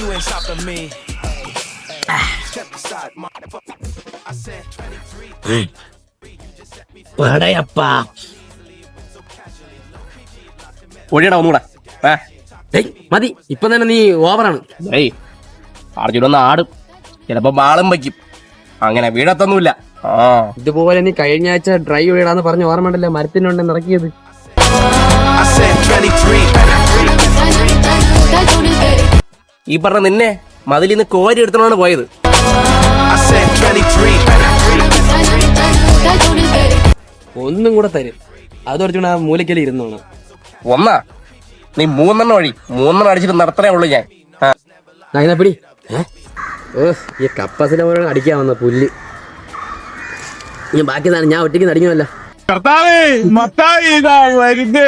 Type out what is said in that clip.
you ain't stopping me. ഒഴിയടാ ഒന്നുകൂടെ. മതി, ഇപ്പൊ തന്നെ നീ ഓവറാണ്. അർജുന ഒന്ന് ആടും, ചിലപ്പോ ബാളും വയ്ക്കും, അങ്ങനെ വീഴത്തൊന്നുമില്ല. ഇതുപോലെ നീ കഴിഞ്ഞ ആഴ്ച ഡ്രൈ വീടാന്ന് പറഞ്ഞ് ഓർമ്മണ്ടല്ലോ, മരത്തിനുണ്ടെന്ന് ഇറക്കിയത്. ഈ പറഞ്ഞ നിന്നെ മതിലിൽ നിന്ന് കോരി എടുത്തോണ്ടാണ് പോയത്. ഒന്നും കൂടെ തരും, അത് കുറച്ചുകൂടെ ആ മൂലക്കല് ഇരുന്നോണ്. ഒന്നാ നീ 3 വഴി 3 അടിച്ചിട്ട് നടത്തണേ ഉള്ളൂ ഞാൻ. പിടി. ഈ കപ്പസിനെ പോലെ അടിക്കാൻ വന്ന പുല്ല്. ബാക്കി ഞാൻ ഒറ്റയ്ക്ക് നടിക്കുമല്ല. കർത്താവേ, മത്തായി ഇതാ വരുന്നേ.